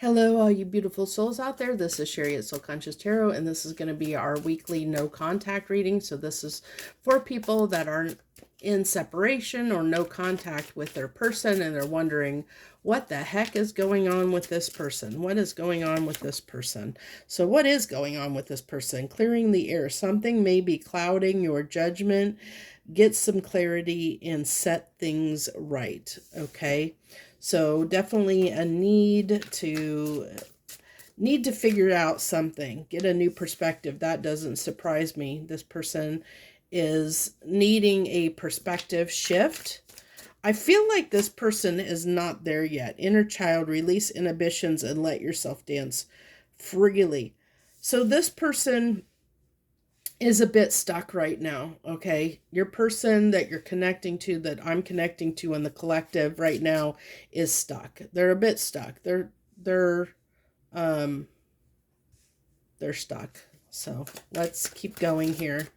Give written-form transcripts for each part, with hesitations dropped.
Hello, all you beautiful souls out there. This is Sherry at Soul Conscious Tarot, and this is going to be our weekly no contact reading. So this is for people that aren't in separation or no contact with their person, and they're wondering what the heck is going on with this person. What is going on with this person? So what is going on with this person? Clearing the air. Something may be clouding your judgment. Get some clarity and set things right. Okay. So definitely a need to figure out something, get a new perspective. That doesn't surprise me. This person is needing a perspective shift. I feel like this person is not there yet. Inner child, release inhibitions and let yourself dance freely. So this person is a bit stuck right now, okay? Your person that you're connecting to, that I'm connecting to in the collective right now, is stuck. They're a bit stuck. Um they're stuck. So let's keep going here.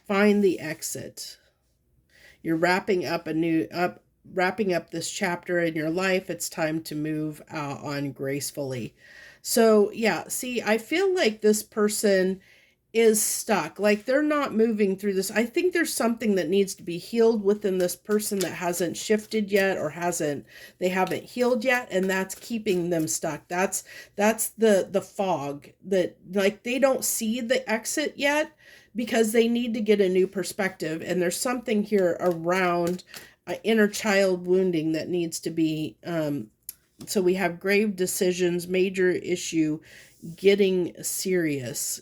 Find the exit. You're wrapping up this chapter in your life. It's time to move on gracefully. So yeah, see, I feel like this person is stuck. Like they're not moving through this. I think there's something that needs to be healed within this person that hasn't shifted yet, or they haven't healed yet, and that's keeping them stuck. That's the fog that, like, they don't see the exit yet because they need to get a new perspective. And there's something here around inner child wounding that needs to be so we have grave decisions, major issue, getting serious.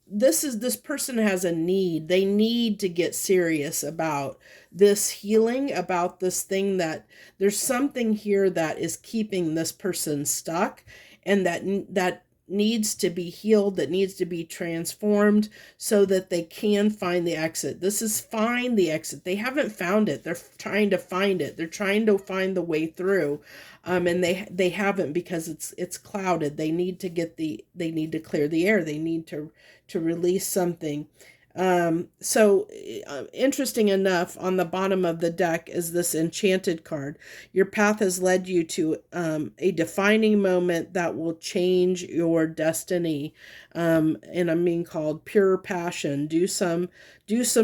This person has a need. They need to get serious about this healing, about this thing, that there's something here that is keeping this person stuck, and that needs to be healed, that needs to be transformed so that they can find the exit. This is find the exit. They haven't found it. They're trying to find it. They're trying to find the way through. And they haven't, because it's clouded. They need to clear the air. They need to release something. Interesting enough, on the bottom of the deck is this enchanted card. Your path has led you to a defining moment that will change your destiny, and I'm being called pure passion. Do some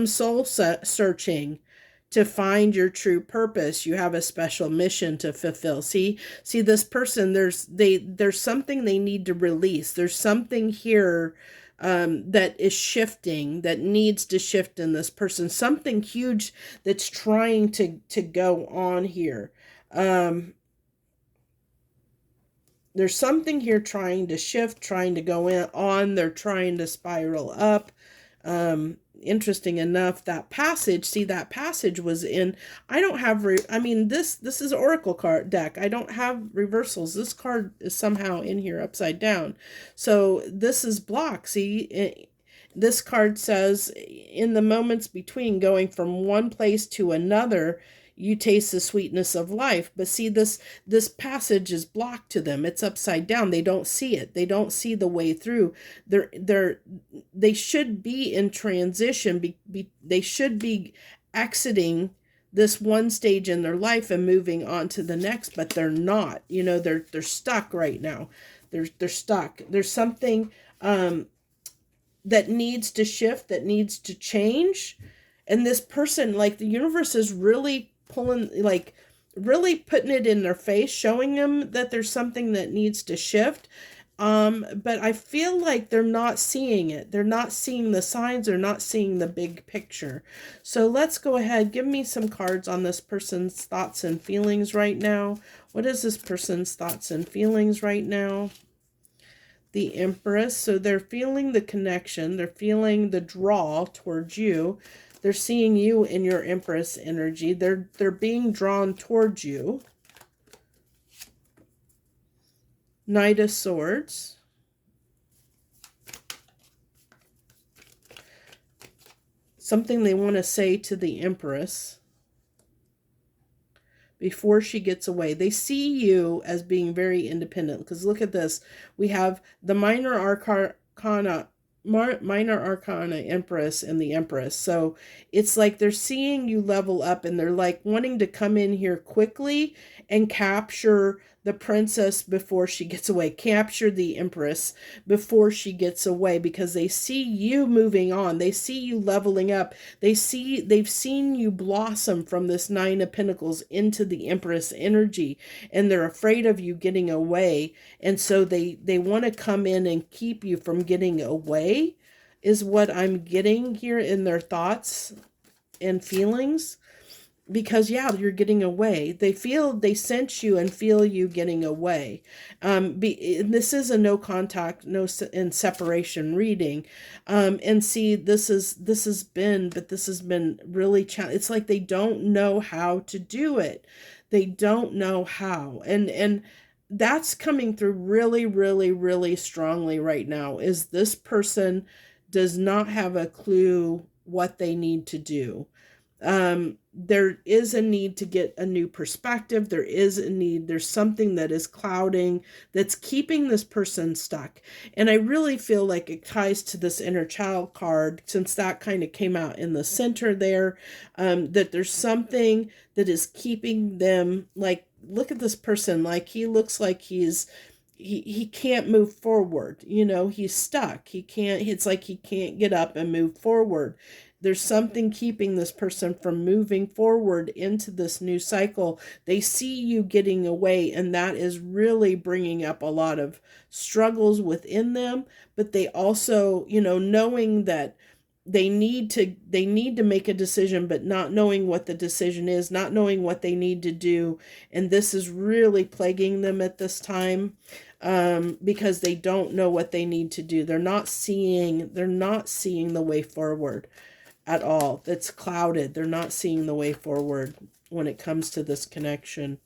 soul searching to find your true purpose. You have a special mission to fulfill. See this person, there's something they need to release. There's something here that is shifting, that needs to shift in this person. Something huge that's trying to go on here. There's something here trying to shift, trying to go on. They're trying to spiral up. Interesting enough, that passage was in, I don't have, this is Oracle card deck. I don't have reversals. This card is somehow in here upside down. So this is block. See, this card says, in the moments between going from one place to another, you taste the sweetness of life. But see, this passage is blocked to them. It's upside down. They don't see it. They don't see the way through. They should be in transition. They should be exiting this one stage in their life and moving on to the next, but they're not. They're stuck right now. They're stuck. There's something that needs to shift, that needs to change. And this person, like, the universe is really really putting it in their face, showing them that there's something that needs to shift. But I feel like they're not seeing it. They're not seeing the signs. They're not seeing the big picture. So let's go ahead. Give me some cards on this person's thoughts and feelings right now. What is this person's thoughts and feelings right now? The Empress. So they're feeling the connection. They're feeling the draw towards you. They're seeing you in your Empress energy. They're being drawn towards you. Knight of Swords. Something they want to say to the Empress before she gets away. They see you as being very independent, because look at this. We have the minor arcana minor arcana Empress and the Empress. So it's like they're seeing you level up, and they're like wanting to come in here quickly and capture the princess before she gets away, capture the Empress before she gets away, because they see you moving on, they see you leveling up, they've seen you blossom from this Nine of Pentacles into the Empress energy, and they're afraid of you getting away, and so they want to come in and keep you from getting away, is what I'm getting here in their thoughts and feelings. Because yeah, you're getting away, they sense you and feel you getting away. This is a no contact, no and separation reading. And see, this has been really it's like they don't know how to do it, they don't know how. And that's coming through really, really, really strongly right now, is this person does not have a clue what they need to do. There is a need to get a new perspective. There is a need. There's something that is clouding, that's keeping this person stuck. And I really feel like it ties to this inner child card, since that kind of came out in the center there, that there's something that is keeping them, like, look at this person, like he looks like he can't move forward. He's stuck. It's like he can't get up and move forward. There's something keeping this person from moving forward into this new cycle. They see you getting away, and that is really bringing up a lot of struggles within them. But they also, knowing that they need to make a decision, but not knowing what the decision is, not knowing what they need to do. And this is really plaguing them at this time, because they don't know what they need to do. They're not seeing the way forward at all. That's clouded. They're not seeing the way forward when it comes to this connection,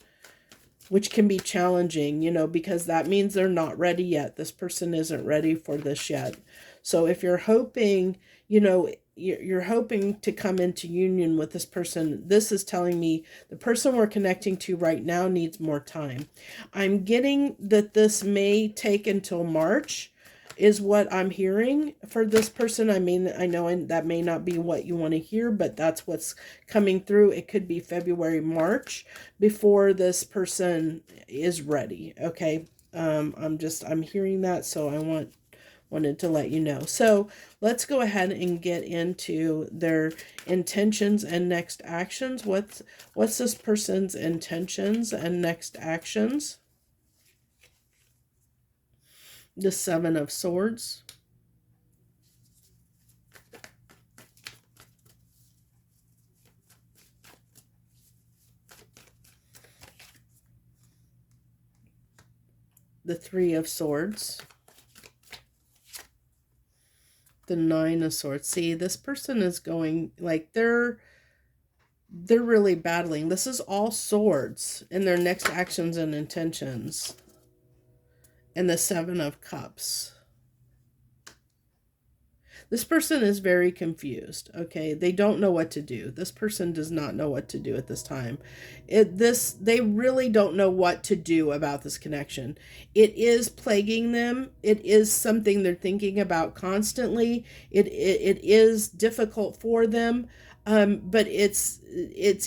which can be challenging, because that means they're not ready yet. This person isn't ready for this yet. So if you're hoping, you're hoping to come into union with this person, this is telling me the person we're connecting to right now needs more time. I'm getting that this may take until March, is what I'm hearing for this person. I mean, I know that may not be what you want to hear, but that's what's coming through. It could be February, March before this person is ready. Okay. I'm hearing that. So I wanted to let you know. So let's go ahead and get into their intentions and next actions. What's this person's intentions and next actions? The Seven of Swords. The Three of Swords. The Nine of Swords. See, this person is going, like, they're really battling. This is all swords in their next actions and intentions. And the Seven of Cups. This person is very confused, okay? They don't know what to do. This person does not know what to do at this time. They really don't know what to do about this connection. It is plaguing them. It is something they're thinking about constantly. It is difficult for them, but it's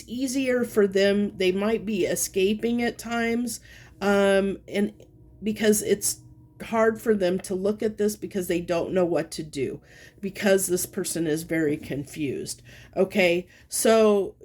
easier for them. They might be escaping at times, and because it's hard for them to look at this, because they don't know what to do, because this person is very confused. Okay, so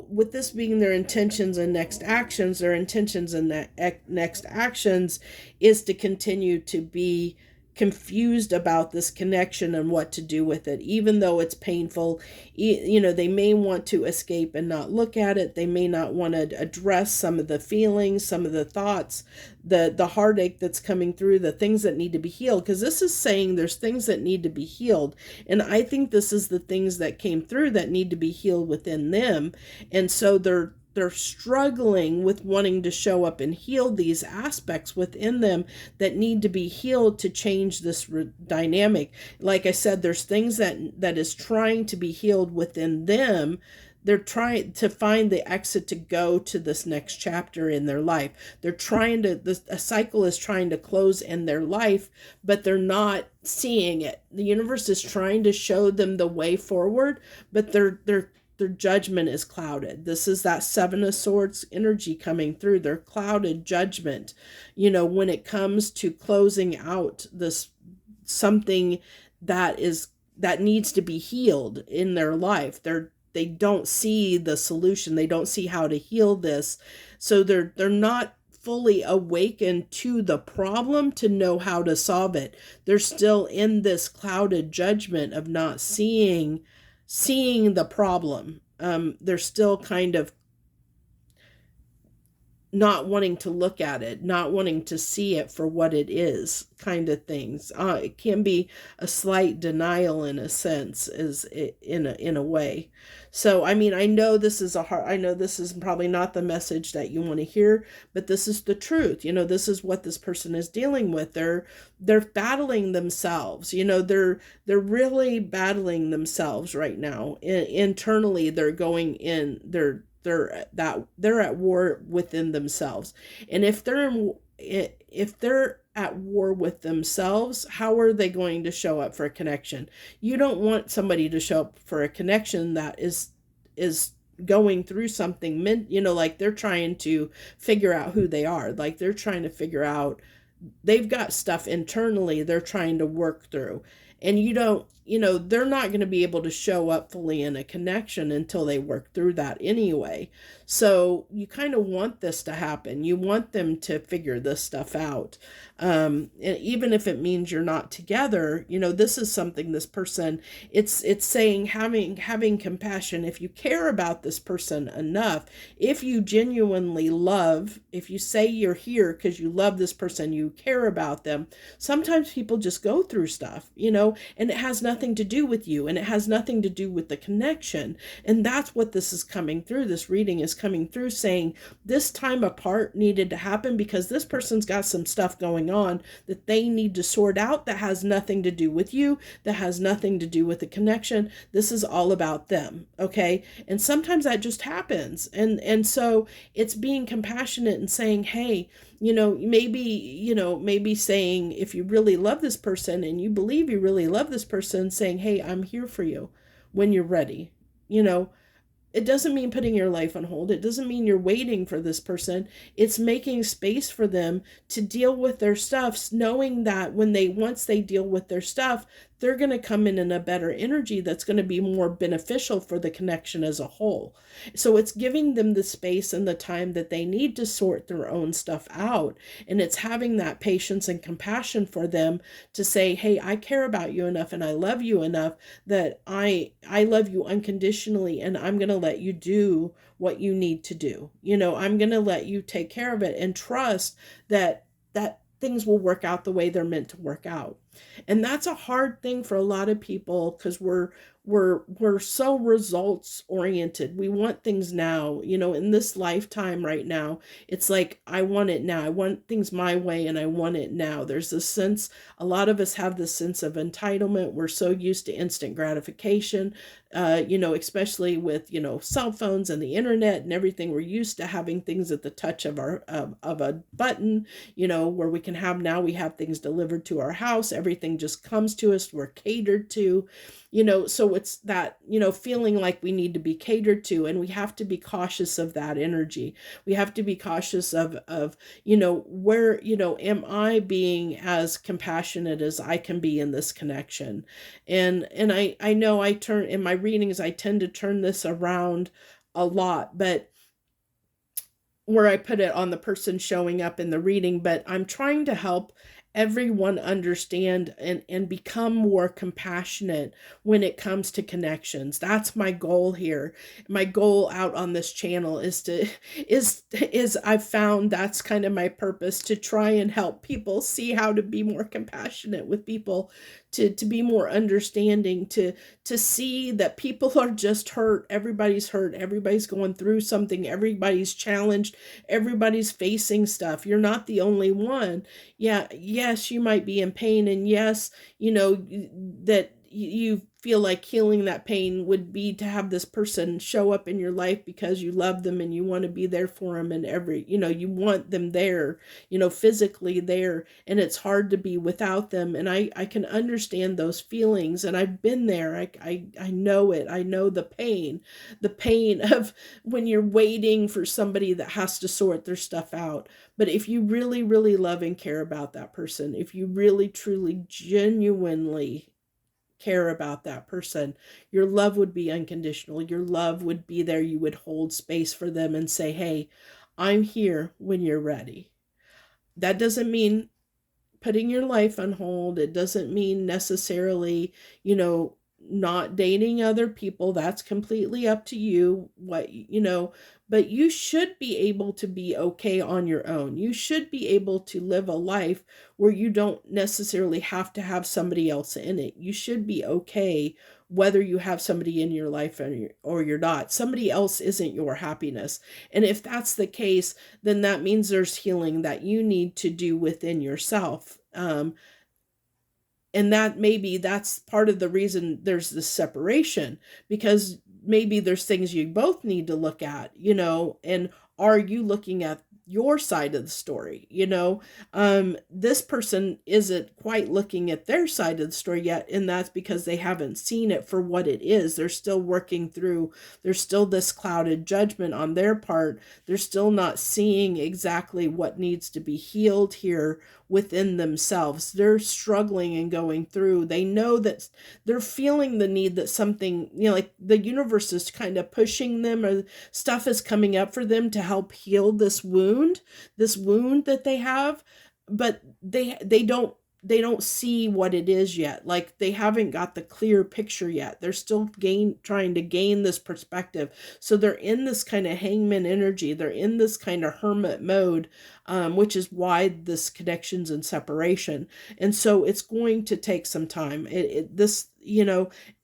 with this being their intentions and next actions, their intentions and next actions is to continue to be confused about this connection and what to do with it, even though it's painful. They may want to escape and not look at it. They may not want to address some of the feelings, some of the thoughts, the heartache that's coming through, the things that need to be healed, because this is saying there's things that need to be healed. And I think this is the things that came through that need to be healed within them. And so they're struggling with wanting to show up and heal these aspects within them that need to be healed to change this dynamic. Like I said, there's things that is trying to be healed within them they're trying to find the exit to go to this next chapter in their life. They're trying to, a cycle is trying to close in their life, but they're not seeing it. The universe is trying to show them the way forward, but their judgment is clouded. This is that Seven of Swords energy coming through. Their clouded judgment, when it comes to closing out this something that needs to be healed in their life. They don't see the solution. They don't see how to heal this. So they're not fully awakened to the problem to know how to solve it. They're still in this clouded judgment of not seeing the problem. They're still kind of not wanting to look at it, not wanting to see it for what it is, kind of things. It can be a slight denial in a sense, in a way. So, I mean, I know this is probably not the message that you want to hear, but this is the truth. This is what this person is dealing with. They're battling themselves. They're really battling themselves right now. Internally, they're going in. They're at war within themselves. And if they're at war with themselves, how are they going to show up for a connection? You don't want somebody to show up for a connection that is going through something, like they're trying to figure out who they are. Like they're trying to figure out, they've got stuff internally they're trying to work through. And they're not going to be able to show up fully in a connection until they work through that anyway. So you kind of want this to happen. You want them to figure this stuff out. And even if it means you're not together, this is something this person, it's saying having compassion. If you care about this person enough, if you genuinely love, if you say you're here because you love this person, you care about them, sometimes people just go through stuff, and it has nothing to do with you, and it has nothing to do with the connection. And that's what this is coming through. This reading is coming through saying this time apart needed to happen because this person's got some stuff going on that they need to sort out that has nothing to do with you, that has nothing to do with the connection. This is all about them, okay? And sometimes that just happens. And so it's being compassionate and saying, hey, maybe saying, if you really love this person and you believe you really love this person, saying, hey, I'm here for you when you're ready. It doesn't mean putting your life on hold. It doesn't mean you're waiting for this person. It's making space for them to deal with their stuff, knowing that once they deal with their stuff, they're going to come in a better energy that's going to be more beneficial for the connection as a whole. So it's giving them the space and the time that they need to sort their own stuff out. And it's having that patience and compassion for them to say, hey, I care about you enough and I love you enough that I love you unconditionally, and I'm going to let you do what you need to do. I'm going to let you take care of it and trust that things will work out the way they're meant to work out. And that's a hard thing for a lot of people because we're so results oriented. We want things now, in this lifetime right now. It's like, I want it now. I want things my way and I want it now. There's this sense, a lot of us have this sense of entitlement. We're so used to instant gratification, especially with, cell phones and the internet and everything. We're used to having things at the touch of of a button, where we have things delivered to our house. Everything just comes to us. We're catered to, so it's that, feeling like we need to be catered to, and we have to be cautious of that energy. We have to be cautious of where, am I being as compassionate as I can be in this connection? And I know in my readings, I tend to turn this around a lot, but where I put it on the person showing up in the reading, but I'm trying to help everyone understand and become more compassionate when it comes to connections. That's my goal here. My goal out on this channel is I've found that's kind of my purpose, to try and help people see how to be more compassionate with people, to be more understanding, to see that people are just hurt. Everybody's hurt. Everybody's going through something. Everybody's challenged. Everybody's facing stuff. You're not the only one. Yeah. Yes, you might be in pain. And yes, that you've feel like healing that pain would be to have this person show up in your life because you love them and you want to be there for them, and you want them there, physically there, and it's hard to be without them. And I can understand those feelings, and I've been there. I know it. I know the pain of when you're waiting for somebody that has to sort their stuff out. But if you really, really love and care about that person, if you really, truly, genuinely care about that person, your love would be unconditional. Your love would be there. You would hold space for them and say, hey, I'm here when you're ready. That doesn't mean putting your life on hold. It doesn't mean necessarily, not dating other people. That's completely up to you. But you should be able to be okay on your own. You should be able to live a life where you don't necessarily have to have somebody else in it. You should be okay whether you have somebody in your life or you're not. Somebody else isn't your happiness. And if that's the case, then that means there's healing that you need to do within yourself. And that's part of the reason there's this separation, because maybe there's things you both need to look at, and are you looking at your side of the story? This person isn't quite looking at their side of the story yet, and that's because they haven't seen it for what it is. They're still working through, there's still this clouded judgment on their part. They're still not seeing exactly what needs to be healed here within themselves. They're struggling and going through. They know that they're feeling the need that something, like the universe is kind of pushing them, or stuff is coming up for them to help heal this wound that they have, but they don't see what it is yet. Like, they haven't got the clear picture yet. They're still trying to gain this perspective. So they're in this kind of hangman energy. They're in this kind of hermit mode, which is why this connections and separation. And so it's going to take some time.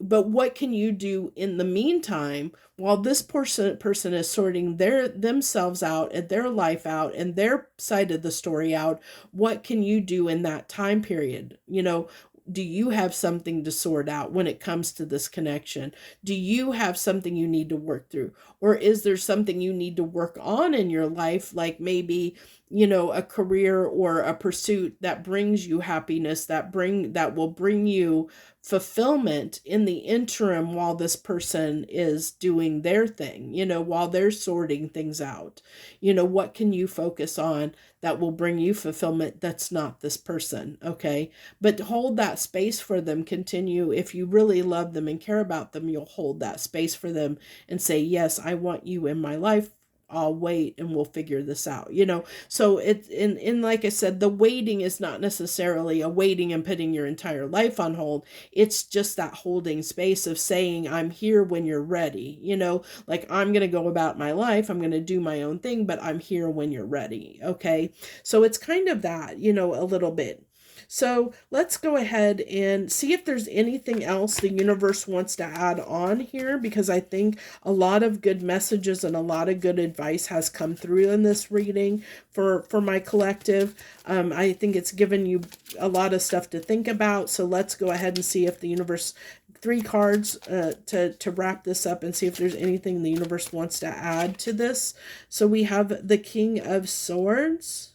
But what can you do in the meantime while this person is sorting themselves out and their life out and their side of the story out? What can you do in that time period? Do you have something to sort out when it comes to this connection? Do you have something you need to work through? Or is there something you need to work on in your life, like maybe, a career or a pursuit that brings you happiness, that will bring you fulfillment in the interim while this person is doing their thing, while they're sorting things out? What can you focus on that will bring you fulfillment that's not this person? Okay. But hold that space for them. Continue. If you really love them and care about them, you'll hold that space for them and say, yes, I want you in my life. I'll wait and we'll figure this out, So it's in like I said, the waiting is not necessarily a waiting and putting your entire life on hold. It's just that holding space of saying, I'm here when you're ready, like, I'm going to go about my life. I'm going to do my own thing, but I'm here when you're ready. Okay. So it's kind of that, a little bit. So let's go ahead and see if there's anything else the universe wants to add on here, because I think a lot of good messages and a lot of good advice has come through in this reading for my collective. I think it's given you a lot of stuff to think about. So let's go ahead and see if the universe, 3 cards to wrap this up, and see if there's anything the universe wants to add to this. So we have the King of Swords.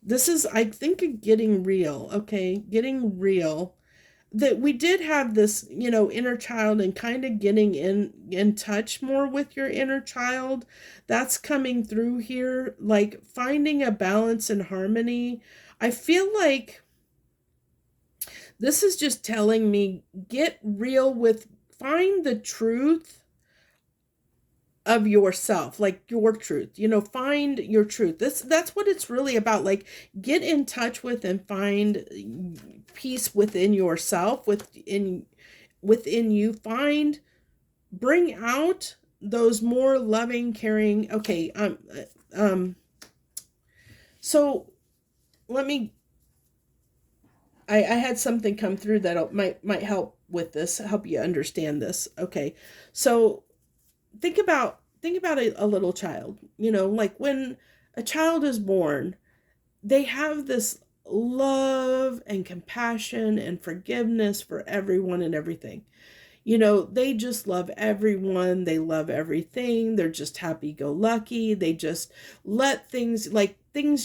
This is, I think, getting real. Okay, getting real. That we did have this, inner child, and kind of getting in touch more with your inner child. That's coming through here, like finding a balance and harmony. I feel like this is just telling me, get real find the truth of yourself, like your truth, find your truth. That's what it's really about. Like, get in touch with and find peace within yourself, within you. Bring out those more loving, caring. Okay. So let me, I had something come through that might help with this, help you understand this. Okay. So think about a little child, like when a child is born, they have this love and compassion and forgiveness for everyone and everything. They just love everyone. They love everything. They're just happy go lucky. They just let things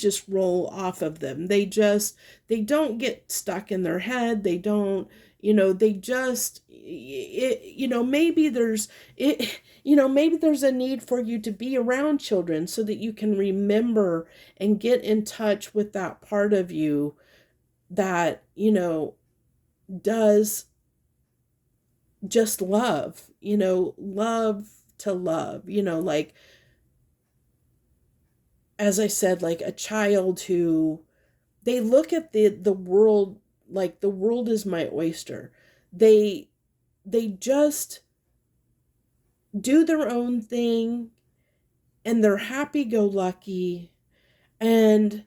just roll off of them. They don't get stuck in their head. They don't, they just, maybe there's a need for you to be around children so that you can remember and get in touch with that part of you that, does just love, love to love, like, as I said, like a child who they look at the world like the world is my oyster. They they just do their own thing and they're happy go lucky and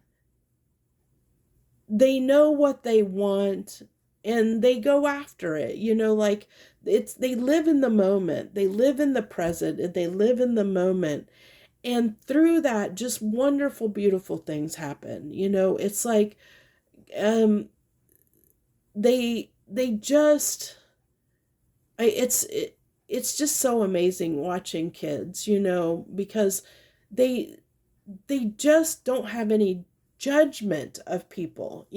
they know what they want and they go after it, like they live in the moment, they live in the present, and they live in the moment. And through that, just wonderful, beautiful things happen. It's like, they just, it's just so amazing watching kids, because they they just don't have any judgment of people,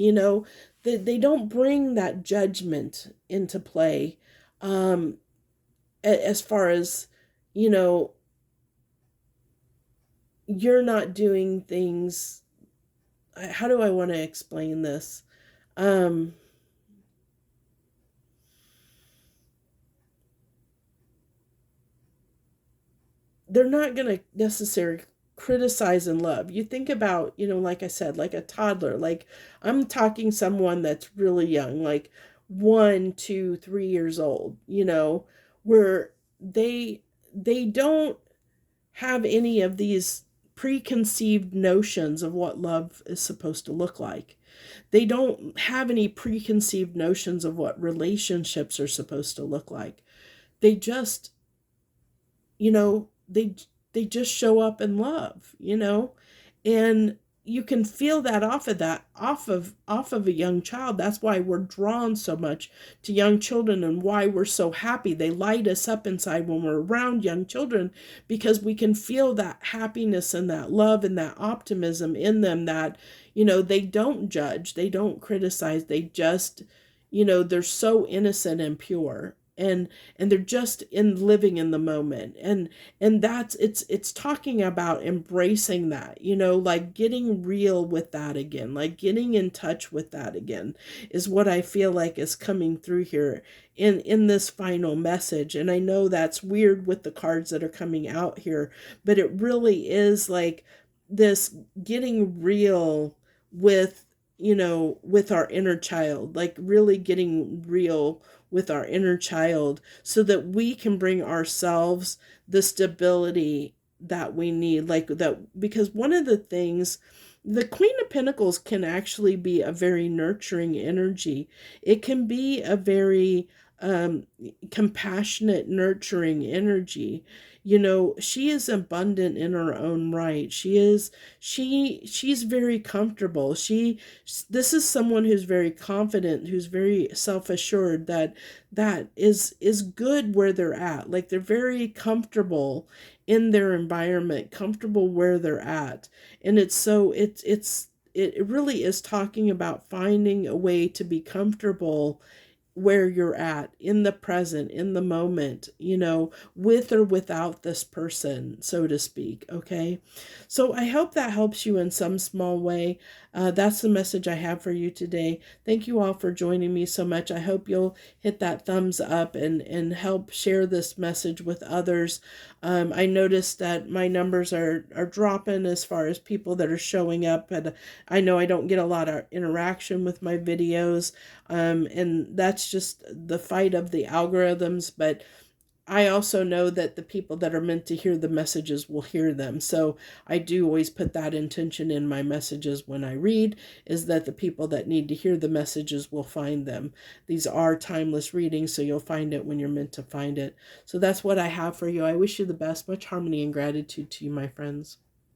they don't bring that judgment into play, as far as, you know you're not doing things. How do I want to explain this? um they're not going to necessarily criticize and love. You think about, like I said, like a toddler, like I'm talking someone that's really young, like 1, 2, 3 years old, where they don't have any of these preconceived notions of what love is supposed to look like. They don't have any preconceived notions of what relationships are supposed to look like. They just, they just show up in love, and you can feel that off of a young child. That's why we're drawn so much to young children and why we're so happy. They light us up inside when we're around young children, because we can feel that happiness and that love and that optimism in them, that they don't judge, they don't criticize, they just, they're so innocent and pure, and they're just in living in the moment. And that's, it's talking about embracing that, like getting real with that again, like getting in touch with that again, is what I feel like is coming through here in this final message. And I know that's weird with the cards that are coming out here, but it really is like this getting real with, with our inner child, like really getting real with our inner child, so that we can bring ourselves the stability that we need. Like that, because one of the things, the Queen of Pentacles can actually be a very nurturing energy. It can be a very compassionate, nurturing energy. She is abundant in her own right. She's very comfortable. This is someone who's very confident, who's very self-assured, that is good where they're at. Like they're very comfortable in their environment, comfortable where they're at. And it really is talking about finding a way to be comfortable where you're at, in the present, in the moment, with or without this person, so to speak. Okay. So I hope that helps you in some small way. That's the message I have for you today. Thank you all for joining me so much. I hope you'll hit that thumbs up and help share this message with others. I noticed that my numbers are dropping as far as people that are showing up, and I know I don't get a lot of interaction with my videos. And that's just the fight of the algorithms. But I also know that the people that are meant to hear the messages will hear them. So I do always put that intention in my messages when I read, is that the people that need to hear the messages will find them. These are timeless readings, so you'll find it when you're meant to find it. So that's what I have for you. I wish you the best. Much harmony and gratitude to you, my friends.